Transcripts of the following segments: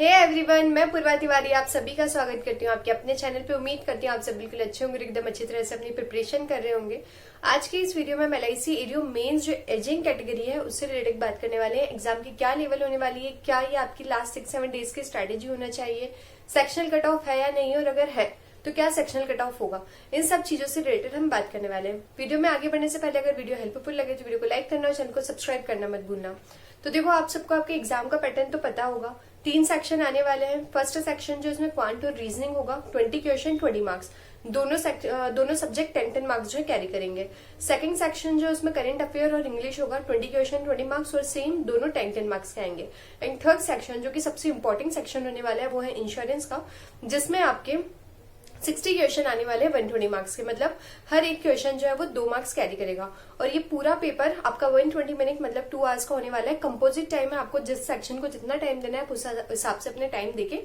Hey everyone, मैं पूर्वा तिवारी आप सभी का स्वागत करती हूँ आपके अपने चैनल पे। उम्मीद करती हूँ आप सब बिल्कुल अच्छे होंगे, एकदम अच्छी तरह से अपनी प्रिपरेशन कर रहे होंगे। आज के इस वीडियो में हम LIC एरियो मेंस जो एजिंग कैटेगरी है उससे रिलेटेड बात करने वाले हैं। एग्जाम की क्या लेवल होने वाली है, क्या ये आपकी लास्ट 6-7 डेज की स्ट्रेटेजी होना चाहिए, सेक्शनल कट ऑफ है या नहीं, और अगर है तो क्या सेक्शनल कट ऑफ होगा, इन सब चीजों से रिलेटेड हम बात करने वाले हैं। वीडियो में आगे बढ़ने से पहले अगर वीडियो हेल्पफुल लगे तो वीडियो को लाइक करना और चैनल को सब्सक्राइब करना मत भूलना। तो देखो, आप सबको आपके एग्जाम का पैटर्न तो पता होगा। 3 सेक्शन आने वाले हैं। फर्स्ट सेक्शन जो इसमें क्वांट और रीजनिंग होगा, 20 क्वेश्चन 20 मार्क्स, दोनों सब्जेक्ट 10-10 मार्क्स जो है कैरी करेंगे। सेकंड सेक्शन जो उसमें करंट अफेयर और इंग्लिश होगा, 20 क्वेश्चन 20 मार्क्स और सेम दोनों 10-10 मार्क्स के आएंगे। एंड थर्ड सेक्शन जो कि सबसे इंपॉर्टेंट सेक्शन होने वाला है वो है इंश्योरेंस का, जिसमें आपके 60 क्वेश्चन आने वाले हैं 120 मार्क्स के। मतलब हर एक क्वेश्चन जो है वो 2 मार्क्स कैरी करेगा। और ये पूरा पेपर आपका 120 मिनट मतलब 2 आवर्स का होने वाला है। कंपोजिट टाइम है, आपको जिस सेक्शन को जितना टाइम देना है उस हिसाब से अपने टाइम देके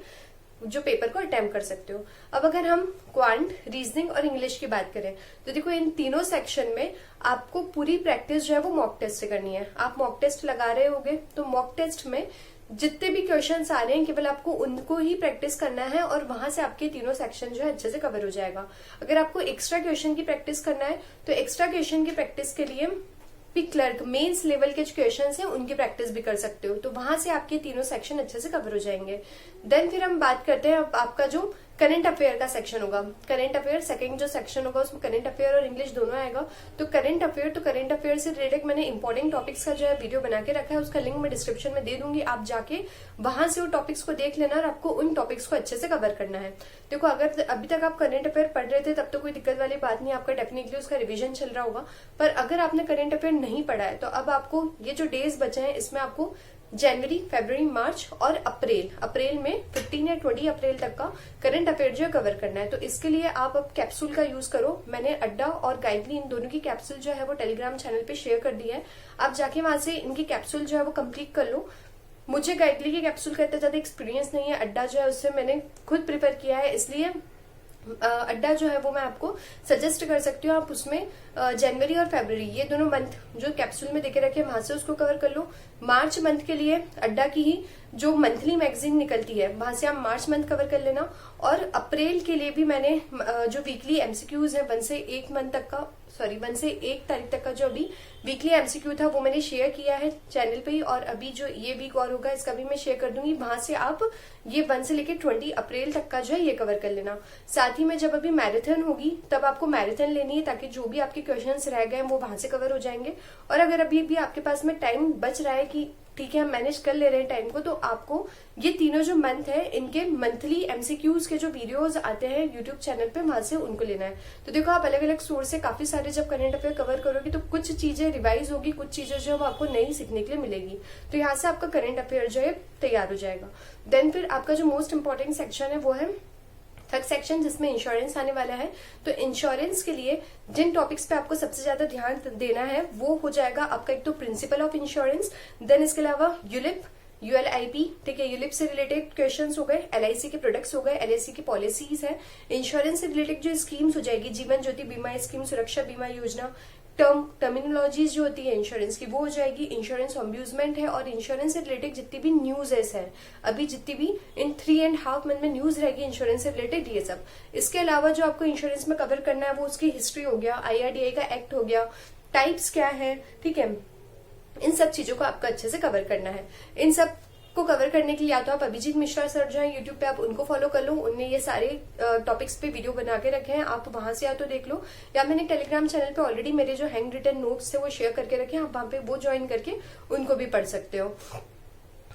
जो पेपर को अटेम्प्ट कर सकते हो। अब अगर हम क्वांट, रीजनिंग और इंग्लिश की बात करें तो देखो, इन तीनों सेक्शन में आपको पूरी प्रैक्टिस जो है वो मॉक टेस्ट से करनी है। आप मॉक टेस्ट लगा रहे होगे तो मॉक टेस्ट में जितने भी क्वेश्चंस आ रहे हैं केवल आपको उनको ही प्रैक्टिस करना है और वहां से आपके तीनों सेक्शन जो है अच्छे से कवर हो जाएगा। अगर आपको एक्स्ट्रा क्वेश्चन की प्रैक्टिस करना है तो एक्स्ट्रा क्वेश्चन की प्रैक्टिस के लिए भी क्लर्क मेंस लेवल के जो क्वेश्चन हैं उनकी प्रैक्टिस भी कर सकते हो, तो वहां से आपके तीनों सेक्शन अच्छे से कवर हो जाएंगे। देन फिर हम बात करते हैं आपका जो करंट अफेयर का सेक्शन होगा। करंट अफेयर सेकंड जो सेक्शन होगा उसमें करंट अफेयर और इंग्लिश दोनों आएगा। तो करंट अफेयर से रिलेटेड मैंने इंपॉर्टेंट टॉपिक्स का जो है वीडियो बना के रखा है, उसका लिंक मैं डिस्क्रिप्शन में दे दूंगी। आप जाके वहां से वो टॉपिक्स को देख लेना और आपको उन टॉपिक्स को अच्छे से कवर करना है। देखो, अगर अभी तक आप करंट अफेयर पढ़ रहे थे तब तो कोई दिक्कत वाली बात नहीं, आपका डेफिनेटली उसका रिविजन चल रहा होगा। पर अगर आपने करंट अफेयर नहीं पढ़ा है तो अब आपको ये जो डेज बचे हैं इसमें आपको जनवरी, फरवरी, मार्च और अप्रैल में 15 या 20 अप्रैल तक का करंट अफेयर जो है कवर करना है। तो इसके लिए आप अब कैप्सूल का यूज करो। मैंने अड्डा और गाइडली इन दोनों की कैप्सूल जो है वो टेलीग्राम चैनल पे शेयर कर दी है। आप जाके वहां से इनकी कैप्सूल जो है वो कंप्लीट कर लो। मुझे गाइडली की कैप्सूल का इतना ज्यादा एक्सपीरियंस नहीं है, अड्डा जो है उससे मैंने खुद प्रिपेयर किया है, इसलिए अड्डा जो है वो मैं आपको सजेस्ट कर सकती हूँ। आप उसमें जनवरी और फरवरी ये दोनों मंथ जो कैप्सूल में देके रखे वहां से उसको कवर कर लो। मार्च मंथ के लिए अड्डा की ही जो मंथली मैगजीन निकलती है वहां से आप मार्च मंथ कवर कर लेना। और अप्रैल के लिए भी मैंने जो वीकली MCQs है 1 से 1 तारीख तक का जो अभी वीकली MCQ था वो मैंने शेयर किया है चैनल पे ही। और अभी जो ये वीक और होगा इसका भी मैं शेयर कर दूंगी, वहां से आप ये 1 से लेकर 20 अप्रैल तक का जो है ये कवर कर लेना। साथ ही में जब अभी मैराथन होगी तब आपको मैराथन लेनी है ताकि जो भी आपके क्वेश्चंस रह गए वो वहां से कवर हो जाएंगे। और अगर अभी भी आपके पास में टाइम बच रहा है कि ठीक है हम मैनेज कर ले रहे हैं टाइम को, तो आपको ये तीनों जो मंथ है इनके मंथली MCQs के जो वीडियोस आते हैं यूट्यूब चैनल पे वहां से उनको लेना है। तो देखो, आप अलग अलग सोर्स से काफी सारे जब करंट अफेयर कवर करोगे तो कुछ चीजें रिवाइज होगी, कुछ चीजें जो है वो आपको नई सीखने के लिए मिलेगी। तो यहाँ से आपका करंट अफेयर जो है तैयार हो जाएगा। देन फिर आपका जो मोस्ट इंपॉर्टेंट सेक्शन है वो है थर्ड सेक्शन, जिसमें इंश्योरेंस आने वाला है। तो इंश्योरेंस के लिए जिन टॉपिक्स पे आपको सबसे ज्यादा ध्यान देना है वो हो जाएगा आपका एक तो प्रिंसिपल ऑफ इंश्योरेंस, देन इसके अलावा यूलिप, ULIP, ठीक है, यूलिप से रिलेटेड क्वेश्चंस हो गए, LIC के प्रोडक्ट्स हो गए, LIC की पॉलिसीज है, इंश्योरेंस से रिलेटेड जो स्कीम्स हो जाएगी, जीवन ज्योति बीमा स्कीम, सुरक्षा बीमा योजना, टर्मिनोलॉजीज जो होती है इंश्योरेंस की वो हो जाएगी, इंश्योरेंस ऑम्ब्यूजमेंट है, और इंश्योरेंस से रिलेटेड जितनी भी न्यूज़ है अभी जितनी भी इन 3.5 मंथ में न्यूज रहेगी इंश्योरेंस से रिलेटेड ये सब। इसके अलावा जो आपको इंश्योरेंस में कवर करना है वो उसकी हिस्ट्री हो गया, IRDAI का एक्ट हो गया, टाइप्स क्या है, ठीक है, इन सब चीजों को आपको अच्छे से कवर करना है। इन सब को कवर करने के लिए या तो आप अभिजीत मिश्रा सर जो है यूट्यूब पे आप उनको फॉलो कर लो, उनने ये सारे टॉपिक्स पे वीडियो बना के रखे हैं, आप वहां से या तो देख लो, या मैंने टेलीग्राम चैनल पे ऑलरेडी मेरे जो हैंड रिटन नोट्स थे वो शेयर करके रखे हैं, आप वहां पे वो ज्वाइन करके उनको भी पढ़ सकते हो।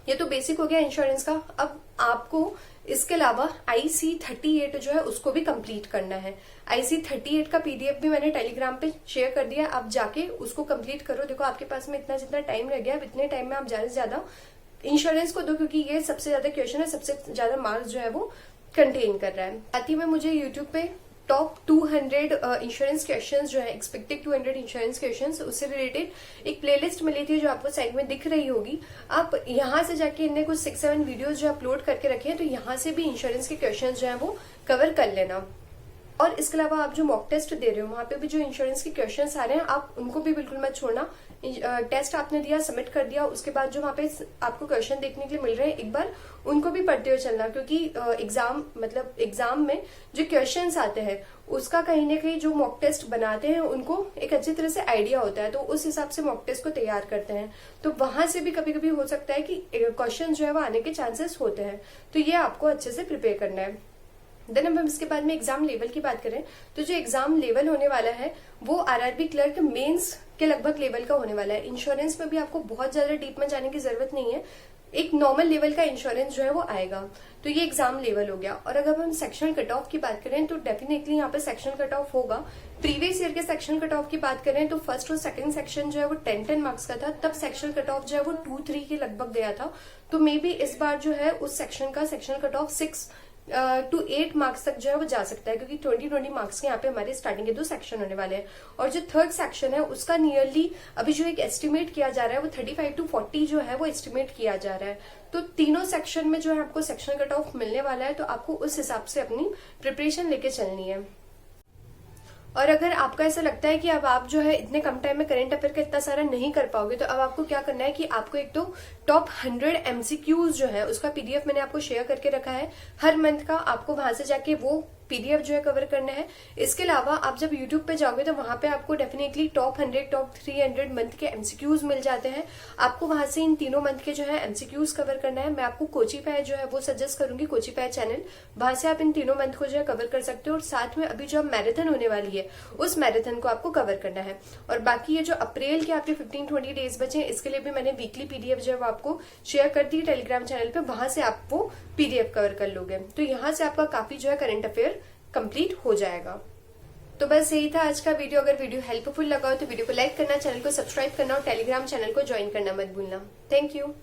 ये तो बेसिक हो गया इंश्योरेंस का। अब आपको इसके अलावा IC38 जो है उसको भी कंप्लीट करना है। IC38 का PDF भी मैंने टेलीग्राम पे शेयर कर दिया, आप जाके उसको कंप्लीट करो। देखो, आपके पास में इतना जितना टाइम रह गया इतने टाइम में आप ज्यादा से ज्यादा इंश्योरेंस को दो, क्योंकि ये सबसे ज्यादा क्वेश्चन है, सबसे ज्यादा मार्क्स जो है वो कंटेन कर रहा है। साथ ही में मुझे यूट्यूब पे टॉप 200 इंश्योरेंस क्वेश्चंस जो है, एक्सपेक्टेड 200 इंश्योरेंस क्वेश्चंस, उससे रिलेटेड एक प्लेलिस्ट मिली थी जो आपको साइड में दिख रही होगी। आप यहाँ से जाके इनने कुछ 6-7 वीडियोस जो अपलोड करके रखे हैं, तो यहाँ से भी इंश्योरेंस के क्वेश्चंस जो है वो कवर कर लेना। और इसके अलावा आप जो मॉक टेस्ट दे रहे हो वहां पे भी जो इंश्योरेंस के क्वेश्चंस आ रहे हैं आप उनको भी बिल्कुल मत छोड़ना। टेस्ट आपने दिया, सबमिट कर दिया, उसके बाद जो वहाँ पे आपको क्वेश्चन देखने के लिए मिल रहे हैं, एक बार उनको भी पढ़ते हुए चलना, क्योंकि एग्जाम में जो क्वेश्चंस आते हैं उसका कहीं ना कहीं जो मॉक टेस्ट बनाते हैं उनको एक अच्छी तरह से आइडिया होता है, तो उस हिसाब से मॉक टेस्ट को तैयार करते हैं। तो वहां से भी कभी कभी हो सकता है कि क्वेश्चन जो है वो आने के चांसेस होते हैं, तो ये आपको अच्छे से प्रिपेयर करना है। देन अब हम इसके बाद में एग्जाम लेवल की बात करें तो जो एग्जाम लेवल होने वाला है वो आरआरबी क्लर्क मेंस के लगभग लेवल का होने वाला है। इंश्योरेंस में भी आपको बहुत ज्यादा डीप में जाने की जरूरत नहीं है, एक नॉर्मल लेवल का इंश्योरेंस जो है वो आएगा। तो ये एग्जाम लेवल हो गया। और अगर हम सेक्शनल कट ऑफ की बात करें तो डेफिनेटली यहाँ पे सेक्शनल कट ऑफ होगा। प्रीवियस ईयर के सेक्शनल कट ऑफ की बात करें तो फर्स्ट और सेकंड सेक्शन जो है वो 10-10 मार्क्स का था, तब सेक्शनल कट ऑफ जो है वो 2-3 के लगभग गया था। तो मे बी इस बार जो है उस सेक्शन का sectional cut off 6 to 8 marks तक जो है वो जा सकता है, क्योंकि 20 मार्क्स के यहाँ पे हमारे स्टार्टिंग के 2 सेक्शन होने वाले हैं। और जो थर्ड सेक्शन है उसका नियरली अभी जो एक एस्टिमेट किया जा रहा है वो 35 to 40 जो है वो एस्टिमेट किया जा रहा है। तो तीनों सेक्शन में जो है आपको सेक्शन कट ऑफ मिलने वाला है, तो आपको उस हिसाब से अपनी प्रिपरेशन लेके चलनी है। और अगर आपका ऐसा लगता है कि अब आप जो है इतने कम टाइम में करंट अफेयर का इतना सारा नहीं कर पाओगे, तो अब आपको क्या करना है कि आपको एक तो टॉप 100 MCQs जो है उसका PDF मैंने आपको शेयर करके रखा है हर मंथ का, आपको वहां से जाके वो PDF जो है कवर करना है। इसके अलावा आप जब YouTube पे जाओगे तो वहां पे आपको डेफिनेटली टॉप 100 टॉप 300 मंथ के MCQs मिल जाते हैं। आपको वहां से इन तीनों मंथ के जो है MCQs कवर करना है। मैं आपको कोचिफाई जो है वो सजेस्ट करूंगी, कोचिफाई चैनल, वहां से आप इन तीनों मंथ को जो है कवर कर सकते हो। और साथ में अभी जो मैराथन होने वाली है उस मैराथन को आपको कवर करना है। और बाकी ये जो अप्रैल के आपके 15-20 डेज बचे इसके लिए भी मैंने वीकली PDF जो है वो आपको शेयर कर दी टेलीग्राम चैनल पे, वहां से आप वो PDF कवर कर लोगे। तो यहाँ से आपका काफी जो है करंट अफेयर कंप्लीट हो जाएगा। तो बस यही था आज का वीडियो। अगर वीडियो हेल्पफुल लगा हो तो वीडियो को लाइक करना, चैनल को सब्सक्राइब करना और टेलीग्राम चैनल को ज्वाइन करना मत भूलना। Thank you.